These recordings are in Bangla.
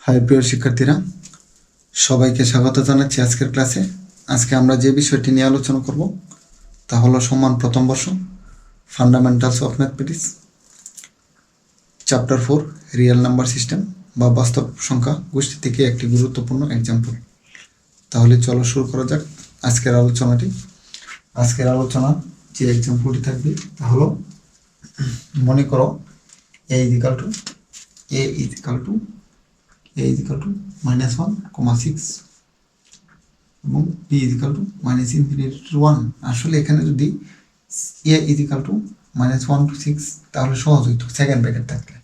হাই প্রিয় শিক্ষার্থীরা, সবাইকে স্বাগত জানাচ্ছি আজকের ক্লাসে। আজকে আমরা যে বিষয়টি নিয়ে আলোচনা করব তা হলো সম্মান প্রথম বর্ষ, fundamentals of mathematics, chapter 4 real number system বা বাস্তব সংখ্যা গোষ্ঠী থেকে একটি গুরুত্বপূর্ণ এক্সাম্পল। তাহলে চলো শুরু করা যাক আজকের আলোচনাটি। আজকের আলোচনা যে এক্সাম্পলটি থাকবে তা হলো, মনে করো a is equal to -1, 6 এবং b is equal to -∞1। আসলে এখানে যদি a is equal to -1 to 6 তাহলে সহজ হইতো সেকেন্ড ব্র্যাকেট থাকলে,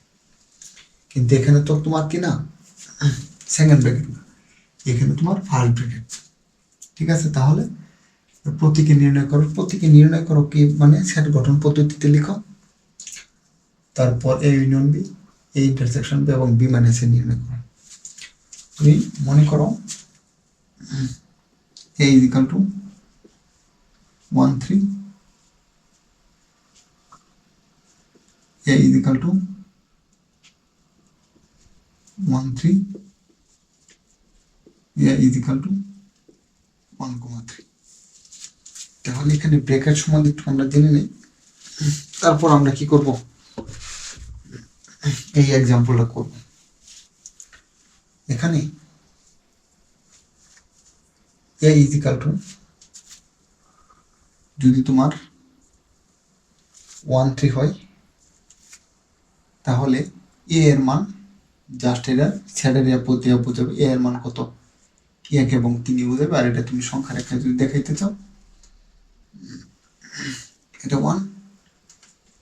কিন্তু এখানে তো তোমার কি না সেকেন্ড ব্র্যাকেট না, এখানে তোমার ফার্স্ট ব্র্যাকেট। ঠিক আছে, তাহলে প্রতীকে নির্ণয় করো কি মানে সেট গঠন পদ্ধতিতে লিখো, তারপর a union b, a intersection b এবং b মাইনাস a নির্ণয় করো। তুমি মনে করো a is equal to 1 3, a is equal to 1 3, a is equal to 1,3। তাহলে এখানে ব্র্যাকেট সম্বন্ধে একটু আমরা জেনে নিই, তারপর আমরা কি করব, এই এক্সাম্পলটা করব। এখানে a is equal to, যদি তোমার 1 3 হয় তাহলে a এর মান জাস্ট এটা সেট এরিয়া প্রত্যয় বোঝাবে। a এর মান কত, 1 এবং 3 বোঝাবে। আর এটা তুমি সংখ্যা রেখায় যদি দেখাইতে চাও, এটা 1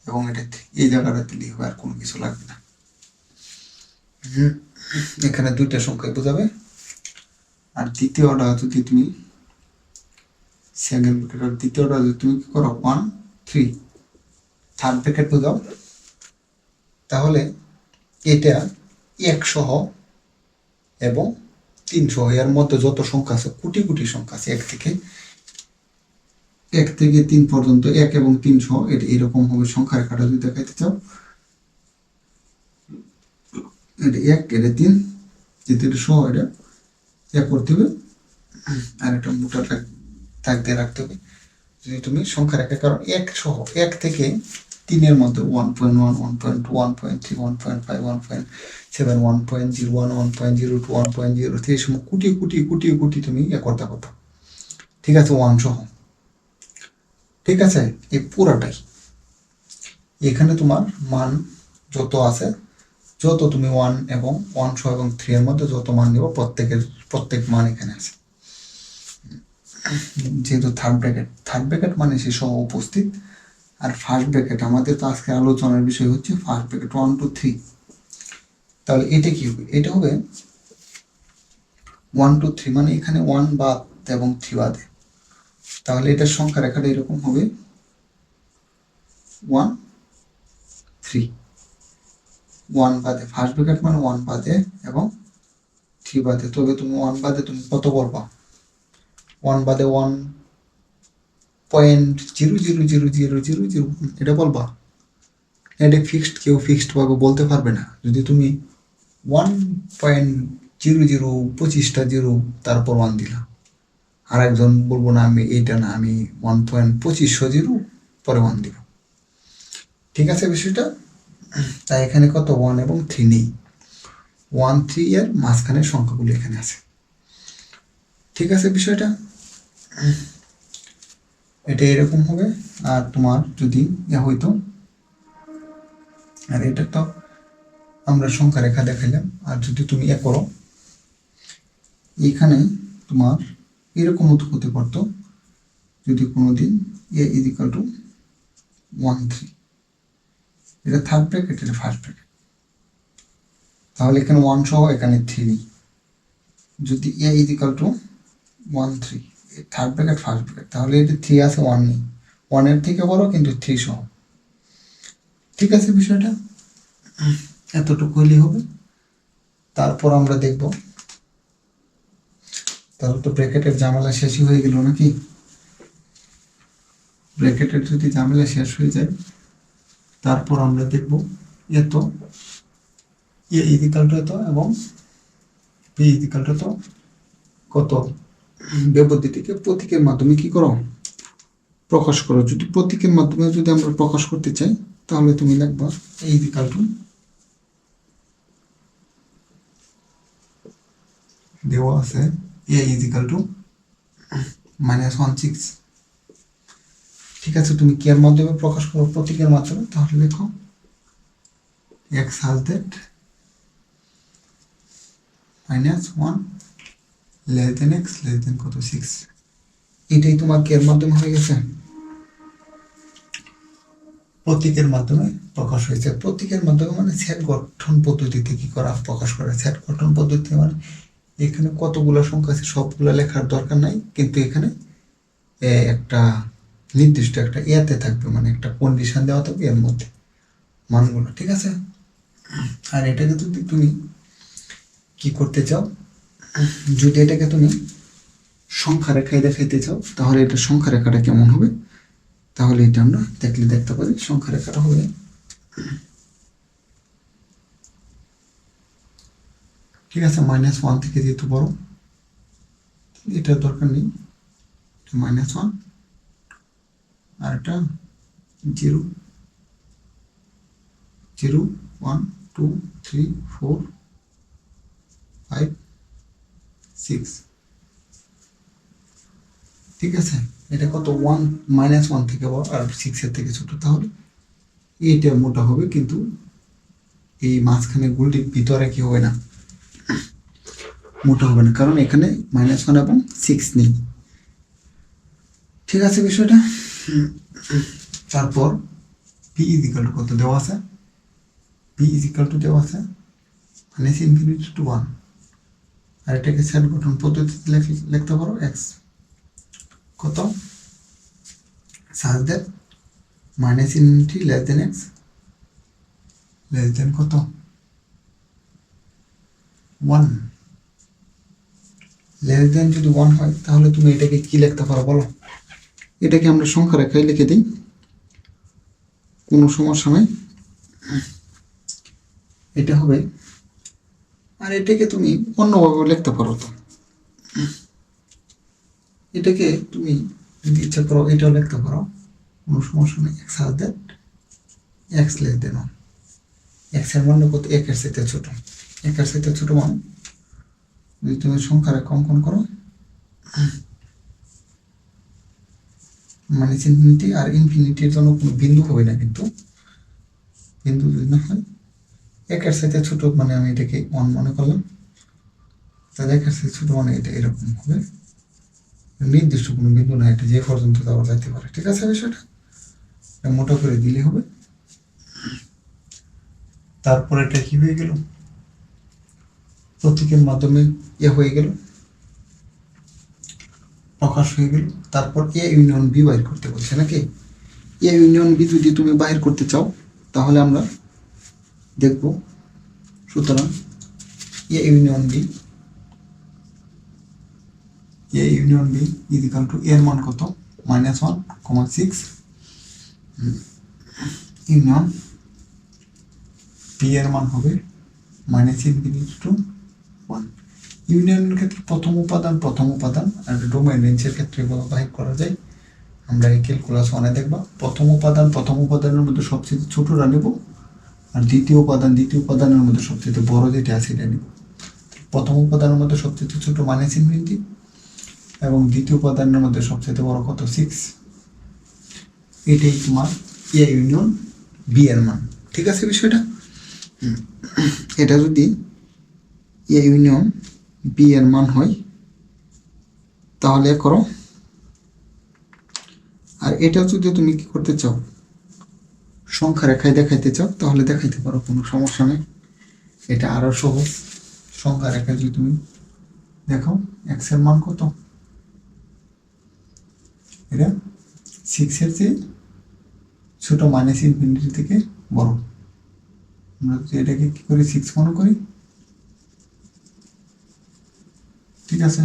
এবং এটা 3, এই জায়গাটাতে লিখবে, আর কোনো কিছু লাগবে না। এখানে দুইটা সংখ্যায় বোঝাবে। আর দ্বিতীয়টা যদি তুমি সেকেন্ড ব্র্যাকেট, দ্বিতীয়টা যদি তুমি কি করো 1 3, থার্ড ব্র্যাকেট বোঝাও, তাহলে এটা 1 সহ এবং 3 সহ, এর মধ্যে যত সংখ্যা আছে কোটি কোটি সংখ্যা আছে, 1 থেকে 3 পর্যন্ত, 1 এবং 3 সহ এটা এরকম হবে সংখ্যা রেখাটা যদি দেখাইতে চাও। এটা 1, এটা 3, যেহেতু এটা সহ এটা 1 করতে হবে, আর এটা মোটা দাগ দিয়ে রাখতে হবে। যদি তুমি সংখ্যা রেখা, কারণ 1 সহ 1 থেকে 3 এর মধ্যে 1.1 1.2 1.3 1.5 1.7 1.01 1.02 1.03 এই সময় কোটি কোটি কোটি কোটি তুমি করতে পারো। ঠিক আছে, 1 সহ। ঠিক আছে, এই পুরাটাই এখানে তোমার মান যত আছে, যত তুমি 1 এবং 1 সহ এবং 3 এর মধ্যে যত মান নিব, প্রত্যেক মান এখানে আছে। যেহেতু থার্ড ব্র্যাকেট মানে সে সহ উপস্থিত। আর ফার্স্ট ব্র্যাকেট, আমাদের তো আজকে আলোচনার বিষয় হচ্ছে ফার্স্ট ব্র্যাকেট 1 2 3। তাহলে এটা কি হবে, এটা হবে 1 2 3, মানে এখানে 1 বাদ এবং 3 বাদে, তাহলে এটার সংখ্যা রেখাটা এরকম হবে 1 3, 1 বাদে, ফার্স্ট ব্র্যাকেট মানে 1 বাদে এবং 3 বাদে। তবে তুমি 1 বাদে তুমি কত বলবা, 1 বাদে 1.0000000 এটা বলবা, এটা ফিক্সড, কেউ ফিক্সড ভাবে বলতে পারবে না। যদি তুমি 1.0025টা জিরো তারপর 1 দিলাম, আর একজন বলবো না আমি এইটা না, আমি 1.2500 জিরো পরে 1 দিব। ঠিক আছে বিষয়টা। তাই এখানে কত 1 এবং 3 নেই, 1 3 এর মাঝখানের সংখ্যাগুলো এখানে আছে। ঠিক আছে বিষয়টা, এটা এরকম হবে। আর তোমার যদি হইতো, আর এটা তো আমরা সংখ্যা রেখা দেখাইলাম, আর যদি তুমি করো এখানে তোমার এরকম হতে পারতো, যদি কোনোদিন a is equal to 1 3, এটা থার্ড ব্র্যাকেট, এটা ফার্স্ট ব্র্যাকেট, তাহলে এখানে 1 সহ এখানে 3 নেই। যদি a is equal to 1 3, third bracket first bracket, তাহলে এটা 3 আছে, 1 নেই, 1 এর থেকে বড় কিন্তু 3 সহ। ঠিক আছে বিষয়টা, এতটুকু হলেই হবে। তারপর আমরা দেখব, তাহলে তো ব্র্যাকেটের ঝামেলা শেষই হয়ে গেল নাকি। ব্র্যাকেটের যদি ঝামেলা শেষ হয়ে যায়, তারপর আমরা দেখব এত a is equal to এত এবং পি ইজিক্যাল টু তো কত ব্যবধিটিকে প্রতীকের মাধ্যমে কি করো প্রকাশ করো। যদি প্রতীকের মাধ্যমে যদি আমরা প্রকাশ করতে চাই তাহলে তুমি লিখবা এ ইজিক্যাল টু দেওয়া আছে এ ইজিক্যাল টু -1/6। ঠিক আছে, তুমি কি এর মাধ্যমে প্রকাশ করো প্রতীকের মাধ্যমে, তাহলে লেখো x has that -1 less than x less than কত 6। এটাই তোমার কি এর মাধ্যমে হয়ে গেছে, প্রতীকের মাধ্যমে প্রকাশ হয়েছে। প্রতীকের মাধ্যমে মানে সেট গঠন পদ্ধতিতে কি করা প্রকাশ করা। সেট গঠন পদ্ধতি মানে এখানে কতগুলো সংখ্যা আছে সবগুলো লেখার দরকার নাই, কিন্তু এখানে একটা নির্দিষ্ট একটা ইয়াতে থাকবে, মানে একটা কন্ডিশন দেওয়া থাকবে এর মধ্যে মানগুলো। ঠিক আছে, আর এটাকে যদি তুমি কি করতে চাও, যদি এটাকে তুমি সংখ্যা রেখায় দেখাইতে চাও তাহলে এটা সংখ্যা রেখাটা কেমন হবে, তাহলে এটা আমরা দেখতে পারি। সংখ্যা রেখাটা হবে ঠিক আছে -1 থেকে যেহেতু বড় এটার দরকার নেই, -1 আর এটা 0 0 1 2 3 4 5 6। ঠিক আছে, এটা কত -1 থেকে বড় আর 6 এর থেকে ছোট, তাহলে এইটা মোটা হবে, কিন্তু এই মাঝখানে গুলির ভিতরে কি হবে না, মোটা হবে না, কারণ এখানে -1 এবং 6 নেই। ঠিক আছে বিষয়টা। তারপর পি ইজিক্যাল টু কত দেওয়া আছে, পি ইজিক্যাল টু দেওয়া আছে -∞ to 1, আর এটাকে সেট গঠন পদ্ধতিতে লিখতে পারো x কত such that -∞ less than x less than কত 1। লেস দেন যদি 1 হয় তাহলে তুমি এটাকে কি লিখতে পারো বলো। এটাকে আমরা সংখ্যা রেখায় লিখে দিই, কোনো সমস্যা নাই। এটা হবে, আর এটাকে তুমি অন্যভাবে লিখতে পারো। তো এটাকে তুমি যদি ইচ্ছা করো এটাও লিখতে পারো, কোনো সমস্যা নেই। x has that x less than 1, x এর মান কত 1 এর সাথে ছোট, 1 এর সাথে ছোট মান যদি তুমি সংখ্যা রেখা অঙ্কন করো -∞ আর ইনফিনিটির জন্য কোনো বিন্দু হবে না, কিন্তু বিন্দু যদি না হয় 1 এর সাথে ছোট মানে আমি এটাকে 1 মনে করলাম, তাহলে 1 এর সাথে ছোট মানে এটা এরকম হবে, নির্দিষ্ট কোনো বিন্দু না, এটা যে পর্যন্ত যাওয়া যাইতে পারে। ঠিক আছে, বিষয়টা মোটা করে দিলে হবে। তারপর এটা কি হয়ে গেল, প্রতীকের মাধ্যমে হয়ে গেল, প্রকাশ হয়ে গেল। তারপর এ ইউনিয়ন বি বাইর করতে বলছে নাকি। এ ইউনিয়ন বি যদি তুমি বাহির করতে চাও তাহলে আমরা দেখব। সুতরাং A union B is equal to এর মান কত -1,6 ইউনিয়ন বি এর মান হবে -∞ to 1। ইউনিয়নের ক্ষেত্রে প্রথম উপাদান আর ডোমেইন রেঞ্জের ক্ষেত্রে বাহির করা যায়। আমরা এই ক্যালকুলাস 1-এ দেখব। প্রথম উপাদানের মধ্যে সবচেয়ে ছোটটা নেব, আর দ্বিতীয় উপাদানের মধ্যে সবচেয়ে বড় যেটা আছে এটা নেব। প্রথম উপাদানের মধ্যে সবচেয়ে ছোট -∞, এবং দ্বিতীয় উপাদানের মধ্যে সবচেয়ে বড় কত 6। এটাই তোমার এ ইউনিয়ন বি এর মান। ঠিক আছে বিষয়টা। এটা যদি এ ইউনিয়ন বি এর মান হয় তাহলে করো, আর এটা যদি তুমি কি করতে চাও সংখ্যা রেখায় দেখাইতে চাও তাহলে দেখাইতে পারো, কোনো সমস্যা নেই। এটা আরো সহজ। সংখ্যা রেখায় যদি তুমি দেখো x এর মান কত, এটা 6 এর চেয়ে ছোট -∞ থেকে বড়। আমরা যদি এটাকে কি করি 6 মনে করি, ঠিক আছে,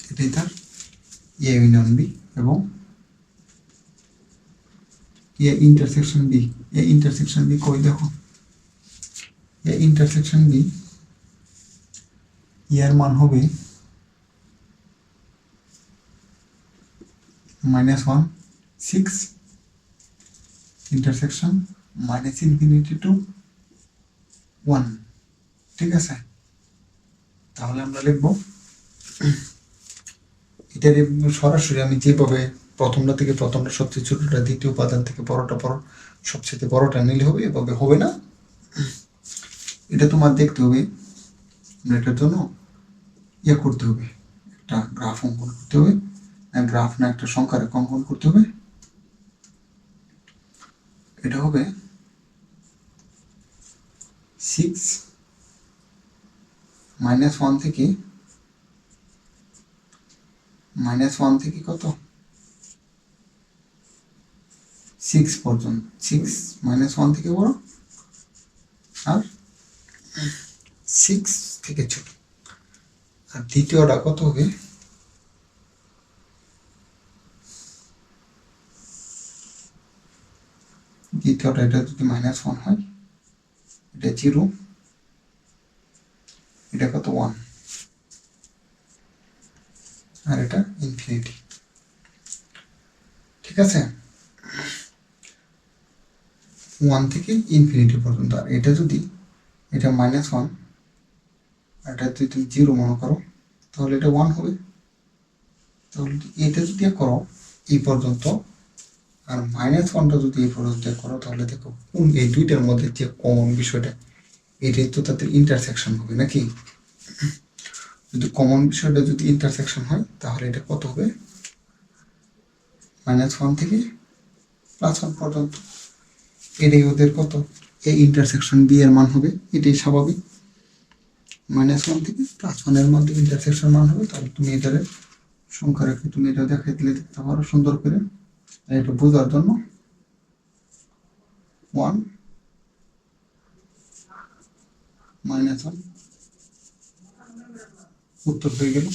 এটাই তার এ ইউনিয়ন বি এবং এ ইন্টারসেকশন বি কই দেখো, এ ইন্টারসেকশন বি এর মান হবে -1 6 ইন্টারসেকশন -ইনফিনিটি টু 1। ঠিক আছে, তাহলে আমরা লিখব এটা সরাসরি আমি যেভাবে প্রথমটা থেকে প্রথমটা সবচেয়ে ছোটটা, দ্বিতীয় উপাদান থেকে বড়টা সবচেয়ে বড়টা নিলে হবে, এভাবে হবে না। এটা তোমার দেখতে হবে, এটার জন্য করতে হবে, একটা গ্রাফ অঙ্কন করতে হবে, গ্রাফ না একটা সংখ্যা রেখা অঙ্কন করতে হবে। এটা হবে 6 -1 থেকে কত 6 পর্যন্ত, 6 -1 থেকে বড় আর 6 থেকে ছোট। আর দ্বিতীয়টা কত হবে দ্বিতীয়টা, এটা যদি -1 হয় এটা 0, এটা কত 1 আর এটা ইনফিনিটি। ঠিক আছে, 1 থেকে ইনফিনিটি পর্যন্ত। আর এটা যদি এটা -1 আর এটা যদি তুমি 0 মনে করো তাহলে এটা 1 হবে। তাহলে এটা যদি করো এই পর্যন্ত আর -1টা যদি এই পর্যন্ত করো তাহলে দেখো কোন এই দুইটার মধ্যে যে কমন বিষয়টা, এটাই তো তাদের ইন্টারসেকশন হবে নাকি। যদি কমন বিষয়টা যদি ইন্টারসেকশন হয় তাহলে এটা কত হবে -1 থেকে +1 পর্যন্ত। এটাই ওদের কত এই ইন্টারসেকশন বি এর মান হবে, এটাই স্বাভাবিক। -1 থেকে +1 এর মধ্যে ইন্টারসেকশন মান হবে। তাহলে তুমি এটার সংখ্যা রেখে তুমি এটা দেখাই দিলে দেখতে পারো সুন্দর করে। এটা বোঝার জন্য 1 -1 উত্তর হয়ে গেল।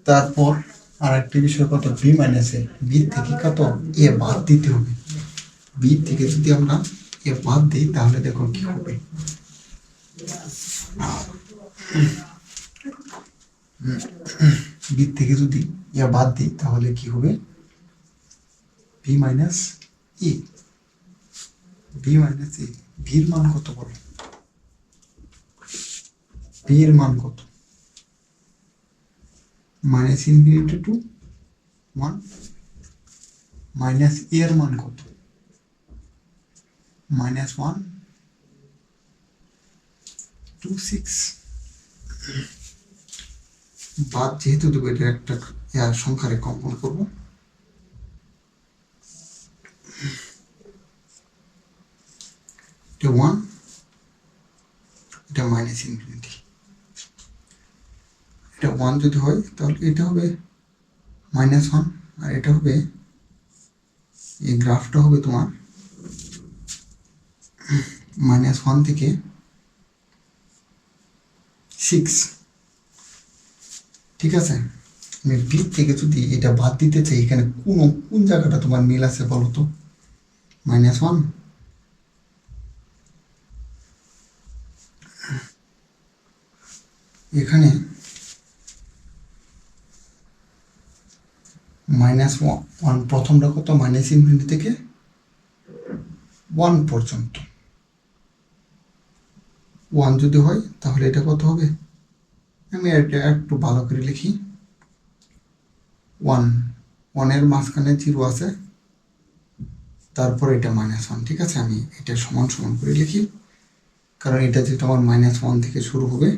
তারপর আর একটি বিষয় কত বি -এ, বি থেকে কত এ বাদ দিতে হবে। বি থেকে যদি আমরা এ বাদ দিই তাহলে দেখো কি হবে। বি থেকে যদি এ বাদ দিই তাহলে কি হবে বি -ই, বি -ই। বির মান কত বলো, বি এর মান কত -ইনফিনিটি টু 1 - এর মান কত -1 to 6। বাদ যেহেতু দেবো এটা একটা সংখ্যা রেখা অঙ্কন করবো। এটা 1, এটা -ইনফিনিটি। এটা 1 যদি হয় তাহলে এটা হবে -1 আর এটা হবে এই গ্রাফটা হবে তোমার -1 থেকে 6। ঠিক আছে, আমি বি থেকে যদি এটা বাদ দিতে চাই এখানে কোন জায়গাটা তোমার মিল আছে বলো তো। -1 এখানে -1 প্রথমটা কত -ইনফিনিটি থেকে 1 পর্যন্ত। 1 যদি হয় তাহলে এটা কত হবে, আমি এটা একটু ভালো করে লিখি। 1 এর মাঝখানে 0 আছে, তারপর এটা -1। ঠিক আছে, আমি এটা সমান সমান করে লিখি কারণ এটা যেটা আমার -1 থেকে শুরু হবে।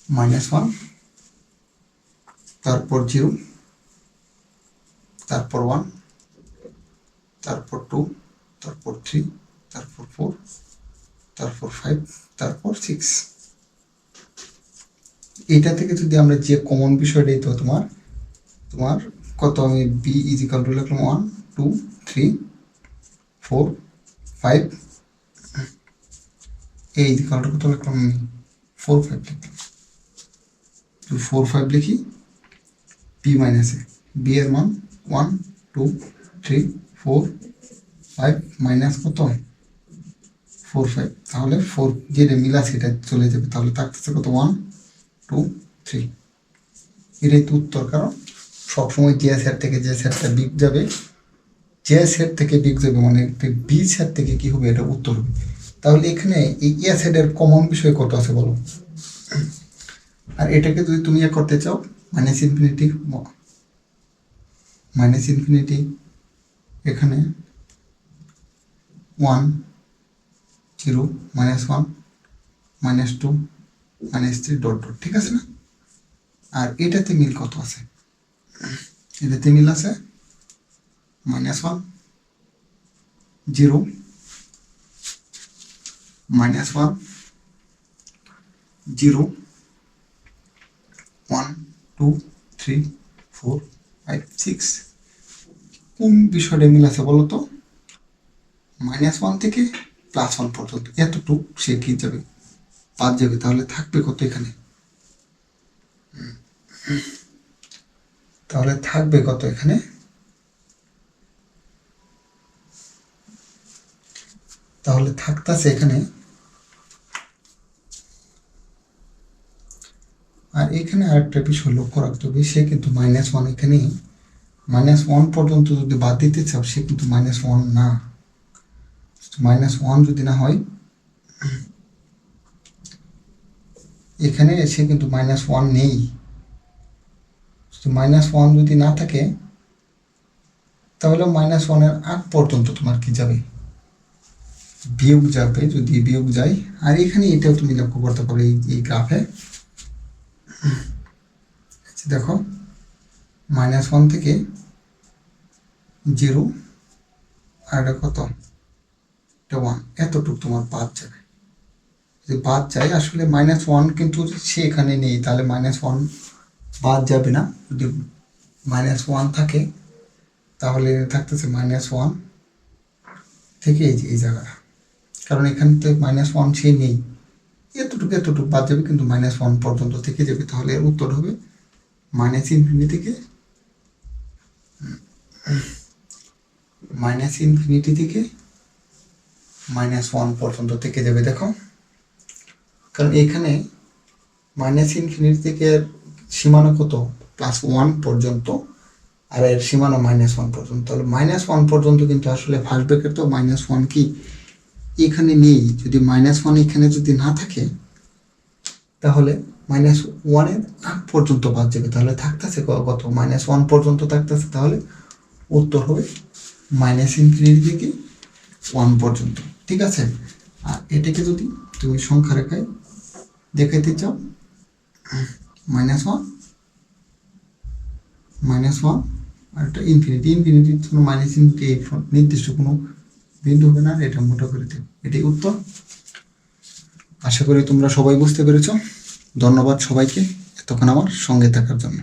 -1 তারপর 0 তারপর 1 তারপর 2 তারপর 3 তারপর 4 তারপর 5 তারপর 6। এটা থেকে যদি আমরা যে কমন বিষয়টাই তো তোমার কত, আমি বি ইজিক্যাল টু লিখলাম 1 2 3 4 5, এই ইজিক্যাল টু কত লিখলাম আমি 4 5 লিখলাম। 4 5 লিখি বি -এ, বি এর মান 1 2 3 4 5 মাইনাস কত 4 5, তাহলে 4 যেটা মিল আছে এটা চলে যাবে, তাহলে থাকতেছে কত 1 2 3। এটাই তো উত্তর, কারণ সবসময় যে সেট থেকে যে সেটটা বিগ যাবে, যে সেট থেকে বিগ যাবে মানে বি সেট থেকে কি হবে, এটা উত্তর হবে। তাহলে এখানে এই এ সেটের কমন বিষয় কত আছে বলো। আর এটাকে যদি তুমি করতে চাও মাইনাস ইনফিনিটি এখানে 1 0 -1 -2 -3 ডট ডট, ঠিক আছে না? আর এটাতে মিল কত আছে, এটাতে মিল আছে -1 0 -1 0 1 2 3 4 5 6। কোন বিষয়টা মিল আছে বলো তো? -1 থেকে +1 পর্যন্ত এতটুকু সে কি যাবে, বাদ যাবে। তাহলে থাকবে কত এখানে, তাহলে থাকবে কত এখানে, তাহলে থাকতেছে এখানে, আর এখানে আরেকটা বিষয় লক্ষ্য রাখতে হবে, সে কিন্তু -1 এখানে -1 পর্যন্ত যদি বাদ দিতে চাও, সে কিন্তু -1 না। -1 যদি না হয় এখানে, সে কিন্তু -1 নেই। -1 যদি না থাকে তাহলে -1 এর আগ পর্যন্ত তোমার কি যাবে, বিয়োগ যাবে। যদি বিয়োগ যায়, আর এখানে এটাও তুমি লক্ষ্য করতে পারো এই গ্রাফে দেখো -1 থেকে 0 আর এটা কত, এটা 1, এতটুকু তোমার বাদ যাবে। যদি বাদ যায়, আসলে -1 কিন্তু সে এখানে নেই, তাহলে -1 বাদ যাবে না। যদি -1 থাকে তাহলে থাকতেছে -1 থেকে এই জায়গাটা, কারণ এখানে তো -1 সে নেই, এতটুকু বাদ যাবে, কিন্তু -1 পর্যন্ত থেকে যাবে। তাহলে এর উত্তর হবে -ইনফিনিটি থেকে -1 পর্যন্ত থেকে যাবে। দেখো, কারণ এখানে -ইনফিনিটি থেকে সীমানা কত, +1 পর্যন্ত, আর এর সীমানা -1 পর্যন্ত। তাহলে -1 পর্যন্ত কিন্তু আসলে ফার্স্ট ব্র্যাকেট তো -1 কি এখানে নেই। যদি -1 এখানে যদি না থাকে তাহলে -1 এর আগ পর্যন্ত বাদ যাবে, তাহলে থাকতেছে কত, -1 পর্যন্ত থাকতেছে। তাহলে উত্তর হবে -ইনফিনিটি থেকে 1 পর্যন্ত, ঠিক আছে। আর এটাকে যদি তুমি সংখ্যা রেখায় দেখাইতে চাও, -1 আর এটা ইনফিনিটির জন্য -ইনফিনিটি নির্দিষ্ট কোনো বিন্দু হবে না, এটা মোটা করে দেব। এটাই উত্তর। আশা করি তোমরা সবাই বুঝতে পেরেছ। ধন্যবাদ সবাইকে এতক্ষণ আমার সঙ্গে থাকার জন্য।